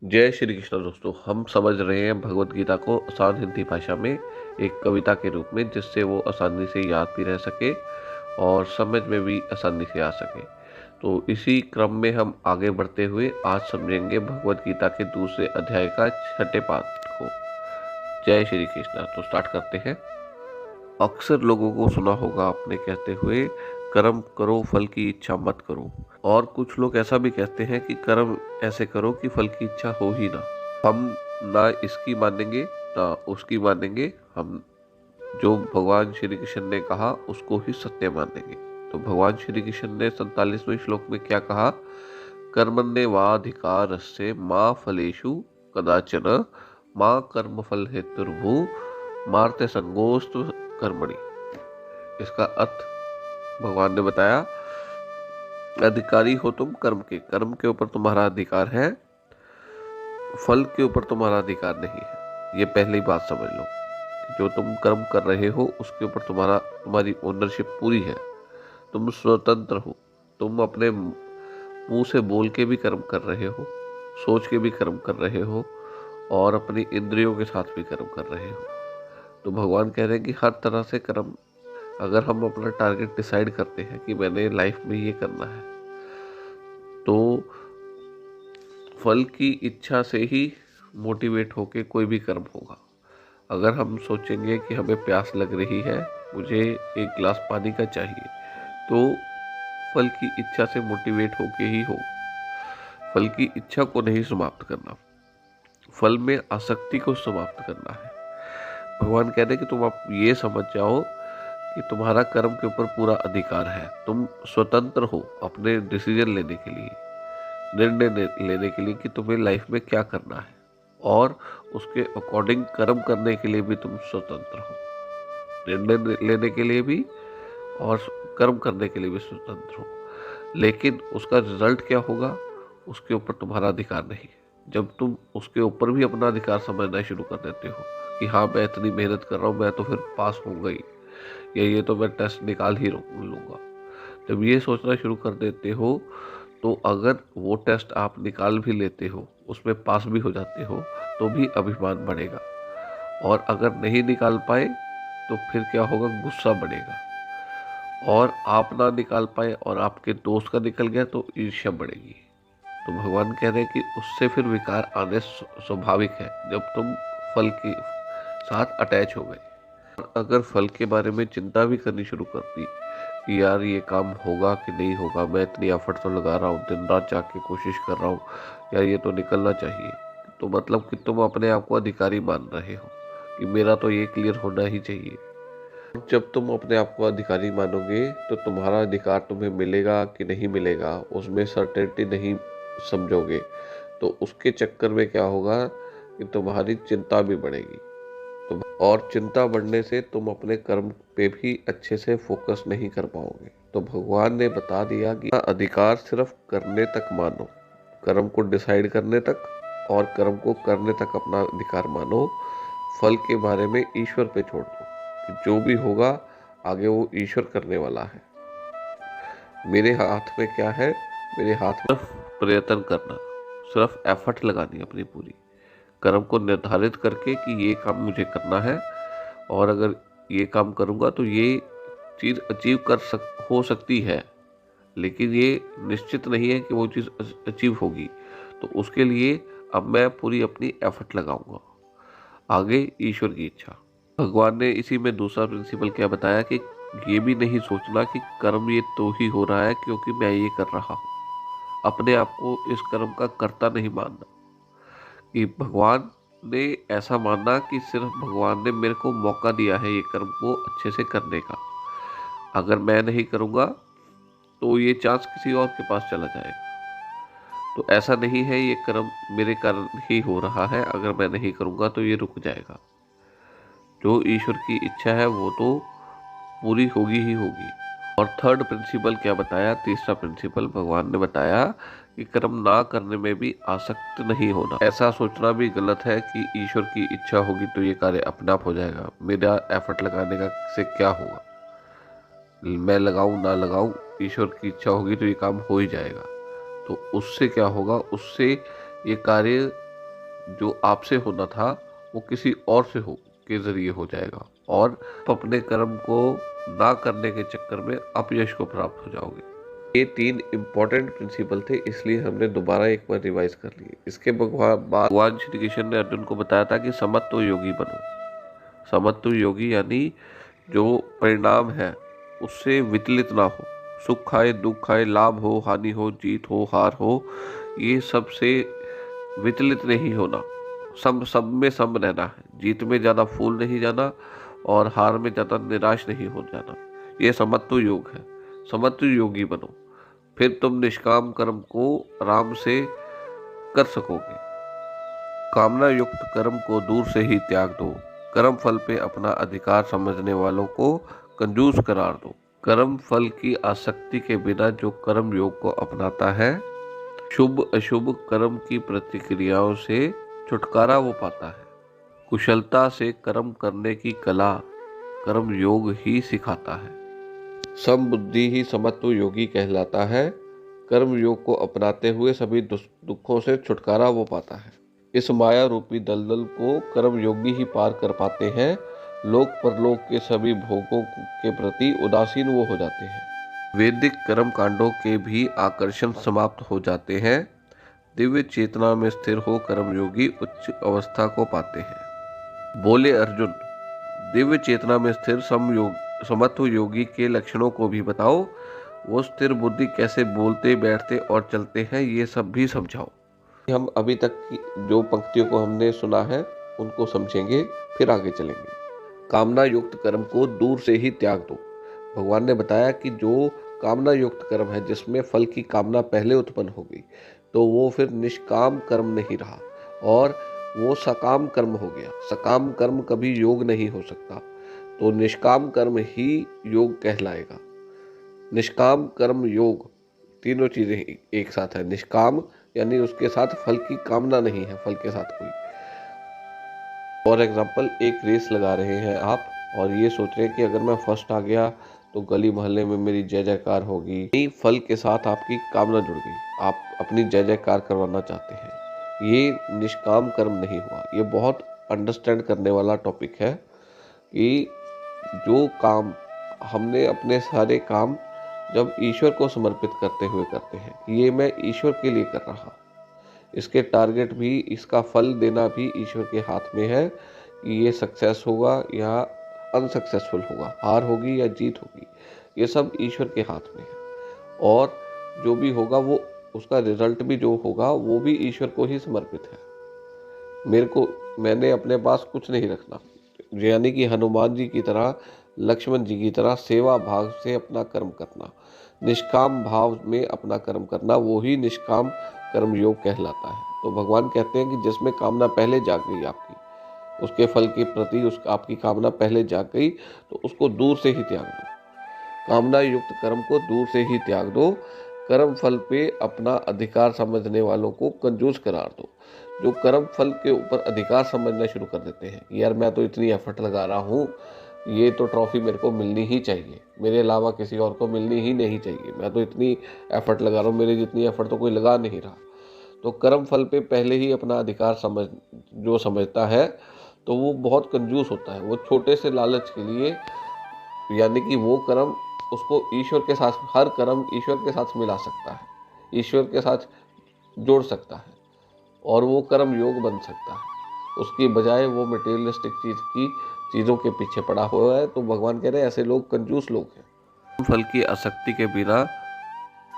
जय श्री कृष्ण दोस्तों। हम समझ रहे हैं भगवत गीता को आसान हिंदी भाषा में एक कविता के रूप में, जिससे वो आसानी से याद भी रह सके और समझ में भी आसानी से आ सके। तो इसी क्रम में हम आगे बढ़ते हुए आज समझेंगे भगवत गीता के दूसरे अध्याय का छठे पाठ को। जय श्री कृष्ण। तो स्टार्ट करते हैं। अक्सर लोगों को सुना होगा आपने कहते हुए, कर्म करो फल की इच्छा मत करो। और कुछ लोग ऐसा भी कहते हैं कि कर्म ऐसे करो कि फल की इच्छा हो ही ना। हम ना इसकी मानेंगे ना उसकी मानेंगे। हम जो भगवान श्री कृष्ण ने कहा उसको ही सत्य मानेंगे। तो भगवान श्री कृष्ण ने 47वें श्लोक में क्या कहा? कर्मण्येवाधिकारस्य मा फलेषु कदाचन माँ कर्म फल हेतुर्भु मार्ते संगोस्तु कर्मणि। इसका अर्थ भगवान ने बताया, अधिकारी हो तुम कर्म के ऊपर तुम्हारा अधिकार है, फल के ऊपर तुम्हारा अधिकार नहीं है। ये पहली बात समझ लो कि जो तुम कर्म कर रहे हो उसके ऊपर तुम्हारी ओनरशिप पूरी है। तुम स्वतंत्र हो। तुम अपने मुंह से बोल के भी कर्म कर रहे हो, सोच के भी कर्म कर रहे हो और अपनी इंद्रियों के साथ भी कर्म कर रहे हो। तो भगवान कह रहे हैं कि हर तरह से कर्म, अगर हम अपना टारगेट डिसाइड करते हैं कि मैंने लाइफ में ये करना है, तो फल की इच्छा से ही मोटिवेट होके कोई भी कर्म होगा। अगर हम सोचेंगे कि हमें प्यास लग रही है, मुझे एक गिलास पानी का चाहिए, तो फल की इच्छा से मोटिवेट होके ही हो। फल की इच्छा को नहीं समाप्त करना, फल में आसक्ति को समाप्त करना है। भगवान कह रहे हैं कि तुम आप ये समझ जाओ कि तुम्हारा कर्म के ऊपर पूरा अधिकार है। तुम स्वतंत्र हो अपने डिसीजन लेने के लिए, निर्णय लेने के लिए कि तुम्हें लाइफ में क्या करना है, और उसके अकॉर्डिंग कर्म करने के लिए भी तुम स्वतंत्र हो। निर्णय लेने के लिए भी और कर्म करने के लिए भी स्वतंत्र हो। लेकिन उसका रिजल्ट क्या होगा, उसके ऊपर तुम्हारा अधिकार नहीं। जब तुम उसके ऊपर भी अपना अधिकार समझना शुरू कर देते हो कि हाँ, मैं इतनी मेहनत कर रहा हूँ, मैं तो फिर पास होऊंगा ही, या ये तो मैं टेस्ट निकाल ही लूँगा, जब ये सोचना शुरू कर देते हो, तो अगर वो टेस्ट आप निकाल भी लेते हो, उसमें पास भी हो जाते हो, तो भी अभिमान बढ़ेगा। और अगर नहीं निकाल पाए तो फिर क्या होगा? गुस्सा बढ़ेगा। और आप ना निकाल पाए और आपके दोस्त का निकल गया तो ईर्ष्या बढ़ेगी। तो भगवान कह रहे हैं कि उससे फिर विकार आने स्वाभाविक है, जब तुम फल के साथ अटैच हो गए। अगर फल के बारे में चिंता भी करनी शुरू कर दी कि यार ये काम होगा कि नहीं होगा, मैं इतनी एफर्ट तो लगा रहा हूँ, दिन रात जाग के कोशिश कर रहा हूँ, यार ये तो निकलना चाहिए, तो मतलब कि तुम अपने आप को अधिकारी मान रहे हो कि मेरा तो ये क्लियर होना ही चाहिए। जब तुम अपने आप को अधिकारी मानोगे तो तुम्हारा अधिकार तुम्हें मिलेगा कि नहीं मिलेगा, उसमें सर्टेनिटी नहीं समझोगे, तो उसके चक्कर में क्या होगा कि तुम्हारी चिंता भी बढ़ेगी। और चिंता बढ़ने से तुम अपने कर्म पे भी अच्छे से फोकस नहीं कर पाओगे। तो भगवान ने बता दिया कि अधिकार सिर्फ करने तक मानो, कर्म को डिसाइड करने तक और कर्म को करने तक अपना अधिकार मानो। फल के बारे में ईश्वर पे छोड़ दो कि जो भी होगा आगे वो ईश्वर करने वाला है। मेरे हाथ में क्या है? मेरे हाथ में सिर्फ प्रयत्न करना, सिर्फ एफर्ट लगानी अपनी पूरी, कर्म को निर्धारित करके कि ये काम मुझे करना है, और अगर ये काम करूँगा तो ये चीज़ अचीव हो सकती है, लेकिन ये निश्चित नहीं है कि वो चीज़ अचीव होगी। तो उसके लिए अब मैं पूरी अपनी एफर्ट लगाऊंगा। आगे ईश्वर की इच्छा। भगवान ने इसी में दूसरा प्रिंसिपल क्या बताया कि ये भी नहीं सोचना कि कर्म ये तो ही हो रहा है क्योंकि मैं ये कर रहा हूँ। अपने आप को इस कर्म का कर्ता नहीं मानना कि भगवान ने ऐसा मानना कि सिर्फ भगवान ने मेरे को मौका दिया है ये कर्म को अच्छे से करने का। अगर मैं नहीं करूँगा तो ये चांस किसी और के पास चला जाएगा। तो ऐसा नहीं है ये कर्म मेरे कारण ही हो रहा है, अगर मैं नहीं करूँगा तो ये रुक जाएगा। जो ईश्वर की इच्छा है वो तो पूरी होगी ही होगी। और थर्ड प्रिंसिपल क्या बताया? तीसरा प्रिंसिपल भगवान ने बताया कि कर्म ना करने में भी आसक्त नहीं होना। ऐसा सोचना भी गलत है कि ईश्वर की इच्छा होगी तो ये कार्य अपने आप हो जाएगा, मेरा एफर्ट लगाने का से क्या होगा, मैं लगाऊं ना लगाऊं, ईश्वर की इच्छा होगी तो ये काम हो ही जाएगा। तो उससे क्या होगा? उससे ये कार्य जो आपसे होना था वो किसी और से हो के जरिए हो जाएगा और अपने कर्म को ना करने के चक्कर में अपयश को प्राप्त हो जाओगे। ये 3 इम्पोर्टेंट प्रिंसिपल थे, इसलिए हमने दोबारा एक बार रिवाइज कर लिए। इसके भगवान श्री कृष्ण ने अर्जुन को बताया था कि समत्व योगी बनो। समत्व योगी यानी जो परिणाम है उससे विचलित ना हो, सुख खाए दुख खाए, लाभ हो हानि हो, जीत हो हार हो, ये सबसे विचलित नहीं होना, सब में सम रहना है। जीत में ज्यादा फूल नहीं जाना और हार में ज्यादा निराश नहीं हो जाना, ये समत्व योग है। समत्व योगी बनो, फिर तुम निष्काम कर्म को आराम से कर सकोगे। कामना युक्त कर्म को दूर से ही त्याग दो। कर्म फल पे अपना अधिकार समझने वालों को कंजूस करार दो। कर्म फल की आसक्ति के बिना जो कर्म योग को अपनाता है, शुभ अशुभ कर्म की प्रतिक्रियाओं से छुटकारा वो पाता है। कुशलता से कर्म करने की कला कर्म योग ही सिखाता है। समबुद्धि ही समत्व योगी कहलाता है। कर्म योग को अपनाते हुए सभी दुखों से छुटकारा वो पाता है। इस माया रूपी दलदल को कर्म योगी ही पार कर पाते हैं। लोक परलोक के सभी भोगों के प्रति उदासीन वो हो जाते हैं। वैदिक कर्म कांडों के भी आकर्षण समाप्त हो जाते हैं। दिव्य चेतना में स्थिर हो कर्म योगी उच्च अवस्था को पाते हैं। बोले अर्जुन, दिव्य चेतना में स्थिर समत्व योगी के लक्षणों को भी बताओ। वो स्थिर बुद्धि कैसे बोलते बैठते और चलते हैं, ये सब भी समझाओ। हम अभी तक की जो पंक्तियों को हमने सुना है उनको समझेंगे, फिर आगे चलेंगे। कामना युक्त कर्म को दूर से ही त्याग दो। भगवान ने बताया कि जो कामना युक्त कर्म है, जिसमें फल की कामना पहले उत्पन्न हो गई, तो वो फिर निष्काम कर्म नहीं रहा और वो सकाम कर्म हो गया। सकाम कर्म कभी योग नहीं हो सकता, तो निष्काम कर्म ही योग कहलाएगा। निष्काम कर्म योग, तीनों चीजें एक साथ है। निष्काम यानी उसके साथ फल की कामना नहीं है, फल के साथ कोई। फॉर एग्जाम्पल, एक रेस लगा रहे हैं आप और ये सोच रहे हैं कि अगर मैं फर्स्ट आ गया तो गली मोहल्ले में मेरी जय जयकार होगी। नहीं, फल के साथ आपकी कामना जुड़ गई, आप अपनी जय जयकार करवाना चाहते हैं, ये निष्काम कर्म नहीं हुआ। ये बहुत अंडरस्टैंड करने वाला टॉपिक है कि जो काम हमने अपने सारे काम जब ईश्वर को समर्पित करते हुए करते हैं, ये मैं ईश्वर के लिए कर रहा, इसके टारगेट भी, इसका फल देना भी ईश्वर के हाथ में है कि ये सक्सेस होगा या अनसक्सेसफुल होगा, हार होगी या जीत होगी, ये सब ईश्वर के हाथ में है। और जो भी होगा वो उसका रिजल्ट भी जो होगा वो भी ईश्वर को ही समर्पित है। मैंने अपने पास कुछ नहीं रखना, यानी कि हनुमान जी की तरह, लक्ष्मण जी की तरह सेवा भाव से अपना कर्म करना, निष्काम भाव में अपना कर्म करना, वो ही निष्काम कर्म योग कहलाता है। तो भगवान कहते हैं कि जिसमें कामना पहले जाग गई आपकी, उसके फल के प्रति आपकी कामना पहले जाग गई, तो उसको दूर से ही त्याग दो। कामना युक्त कर्म को दूर से ही त्याग दो। कर्म फल पे अपना अधिकार समझने वालों को कंजूस करार दो। जो कर्म फल के ऊपर अधिकार समझना शुरू कर देते हैं, यार मैं तो इतनी एफर्ट लगा रहा हूँ, ये तो ट्रॉफी मेरे को मिलनी ही चाहिए, मेरे अलावा किसी और को मिलनी ही नहीं चाहिए, मैं तो इतनी एफर्ट लगा रहा हूँ, मेरी जितनी एफर्ट तो कोई लगा नहीं रहा। तो कर्म फल पे पहले ही अपना अधिकार समझता है, तो वो बहुत कंजूस होता है। वो छोटे से लालच के लिए, यानी कि वो कर्म उसको ईश्वर के साथ, हर कर्म ईश्वर के साथ मिला सकता है, ईश्वर के साथ जोड़ सकता है और वो कर्म योग बन सकता है। उसकी बजाय वो मटेरियलिस्टिक चीज़ों के पीछे पड़ा हुआ है। तो भगवान कह रहे हैं ऐसे लोग कंजूस लोग हैं। फल की आसक्ति के बिना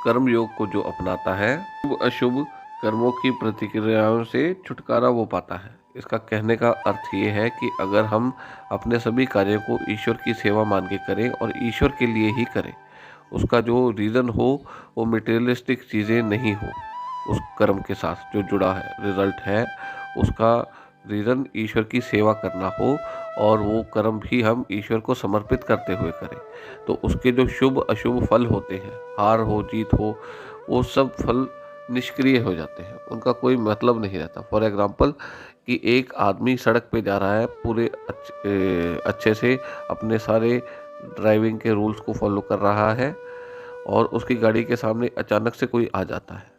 कर्म योग को जो अपनाता है, शुभ अशुभ कर्मों की प्रतिक्रियाओं से छुटकारा वो पाता है। इसका कहने का अर्थ ये है कि अगर हम अपने सभी कार्यों को ईश्वर की सेवा मान के करें और ईश्वर के लिए ही करें, उसका जो रीज़न हो वो मटेरियलिस्टिक चीज़ें नहीं हो, उस कर्म के साथ जो जुड़ा है, रिजल्ट है, उसका रीज़न ईश्वर की सेवा करना हो और वो कर्म भी हम ईश्वर को समर्पित करते हुए करें, तो उसके जो शुभ अशुभ फल होते हैं, हार हो जीत हो, वो सब फल निष्क्रिय हो जाते हैं, उनका कोई मतलब नहीं रहता। फॉर एग्जाम्पल, कि एक आदमी सड़क पे जा रहा है, पूरे अच्छे से अपने सारे ड्राइविंग के रूल्स को फॉलो कर रहा है और उसकी गाड़ी के सामने अचानक से कोई आ जाता है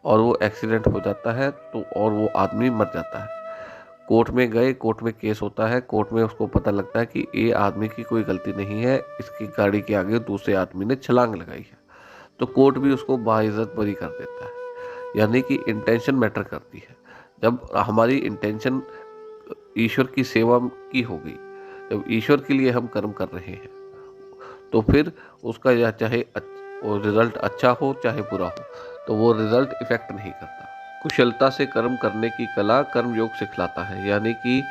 और वो एक्सीडेंट हो जाता है तो और वो आदमी मर जाता है। कोर्ट में गए, कोर्ट में केस होता है, कोर्ट में उसको पता लगता है कि ये आदमी की कोई गलती नहीं है, इसकी गाड़ी के आगे दूसरे आदमी ने छलांग लगाई है। तो कोर्ट भी उसको बाइज्जत बरी कर देता है। यानी कि इंटेंशन मैटर करती है। जब हमारी इंटेंशन ईश्वर की सेवा की हो गई, जब ईश्वर के लिए हम कर्म कर रहे हैं, तो फिर उसका या चाहे वो रिजल्ट अच्छा हो चाहे बुरा हो, तो वो रिजल्ट इफेक्ट नहीं करता। कुशलता से कर्म करने की कला कर्म योग सिखलाता है। यानी कि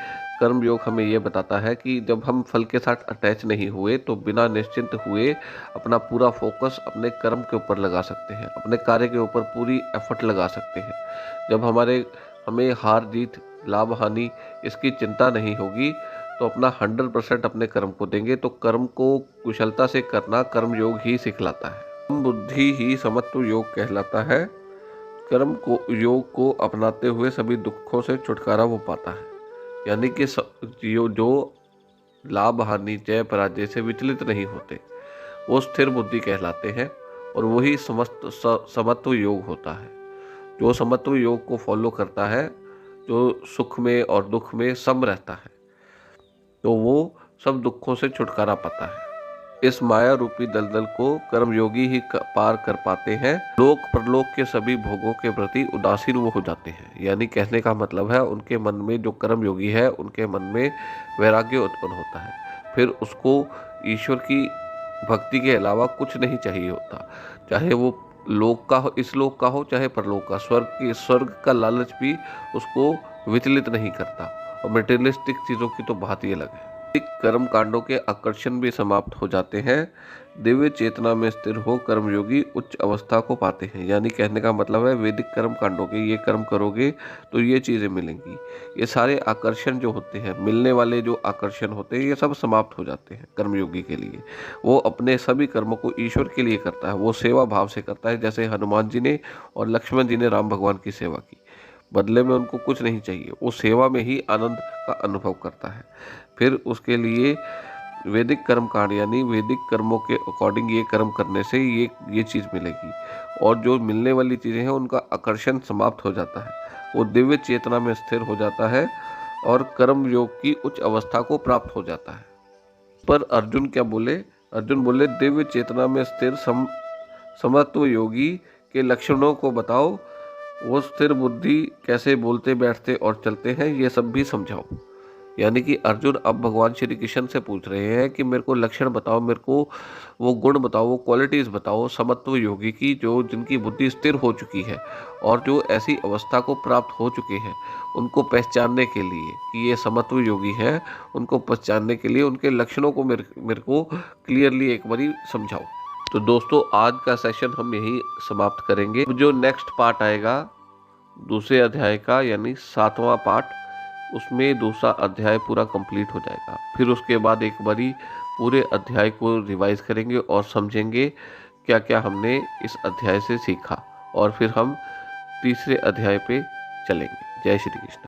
कर्म योग हमें ये बताता है कि जब हम फल के साथ अटैच नहीं हुए तो बिना निश्चिंत हुए अपना पूरा फोकस अपने कर्म के ऊपर लगा सकते हैं, अपने कार्य के ऊपर पूरी एफर्ट लगा सकते हैं। जब हमें हार जीत, लाभ हानि इसकी चिंता नहीं होगी तो अपना 100% अपने कर्म को देंगे। तो कर्म को कुशलता से करना कर्म योग ही सिखलाता है। कर्म बुद्धि ही समत्व योग कहलाता है। कर्म को योग को अपनाते हुए सभी दुखों से छुटकारा वो पाता है। यानी कि जो लाभ हानि जय पराजय से विचलित नहीं होते, वो स्थिर बुद्धि कहलाते हैं। और वही समत्व योग होता है। जो समत्व योग को फॉलो करता है, जो सुख में और दुख में सम रहता है, तो वो सब दुखों से छुटकारा पाता है। इस माया रूपी दलदल को कर्मयोगी ही पार कर पाते हैं। लोक परलोक के सभी भोगों के प्रति उदासीन वो हो जाते हैं। यानी कहने का मतलब है, उनके मन में, जो कर्मयोगी है उनके मन में वैराग्य उत्पन्न होता है। फिर उसको ईश्वर की भक्ति के अलावा कुछ नहीं चाहिए होता। चाहे वो लोक का हो, इस लोक का हो, चाहे परलोक का। स्वर्ग का लालच भी उसको विचलित नहीं करता। और मटेरियलिस्टिक चीज़ों की तो बात ही अलग है। कर्म कांडों के आकर्षण भी समाप्त हो जाते हैं। दिव्य चेतना में स्थिर हो कर्मयोगी उच्च अवस्था को पाते हैं। यानी कहने का मतलब है, वैदिक कर्म कांडों के ये कर्म करोगे तो ये चीज़ें मिलेंगी। ये सारे आकर्षण जो होते हैं, मिलने वाले जो आकर्षण होते हैं, ये सब समाप्त हो जाते हैं कर्मयोगी के लिए। वो अपने सभी कर्मों को ईश्वर के लिए करता है, वो सेवा भाव से करता है। जैसे हनुमान जी ने और लक्ष्मण जी ने राम भगवान की सेवा की, बदले में उनको कुछ नहीं चाहिए, वो सेवा में ही आनंद का अनुभव करता है। फिर उसके लिए वैदिक कर्म कांड, यानी वैदिक कर्मों के अकॉर्डिंग ये कर्म करने से ये चीज़ मिलेगी। और जो मिलने वाली चीज़ें हैं उनका आकर्षण समाप्त हो जाता है, वो दिव्य चेतना में स्थिर हो जाता है और कर्म योग की उच्च अवस्था को प्राप्त हो जाता है। पर अर्जुन क्या बोले? अर्जुन बोले, दिव्य चेतना में स्थिर समत्व योगी के लक्षणों को बताओ। वो स्थिर बुद्धि कैसे बोलते, बैठते और चलते हैं, ये सब भी समझाओ। यानी कि अर्जुन अब भगवान श्री कृष्ण से पूछ रहे हैं कि मेरे को लक्षण बताओ, मेरे को वो गुण बताओ, वो क्वालिटीज़ बताओ समत्व योगी की, जो जिनकी बुद्धि स्थिर हो चुकी है और जो ऐसी अवस्था को प्राप्त हो चुके हैं। उनको पहचानने के लिए कि ये समत्व योगी हैं, उनको पहचानने के लिए उनके लक्षणों को मेरे को क्लियरली एक बारी समझाओ। तो दोस्तों, आज का सेशन हम यही समाप्त करेंगे। जो नेक्स्ट पार्ट आएगा दूसरे अध्याय का, यानी 7वां पार्ट, उसमें दूसरा अध्याय पूरा कंप्लीट हो जाएगा। फिर उसके बाद एक बारी पूरे अध्याय को रिवाइज करेंगे और समझेंगे क्या क्या हमने इस अध्याय से सीखा, और फिर हम तीसरे अध्याय पे चलेंगे। जय श्री कृष्ण।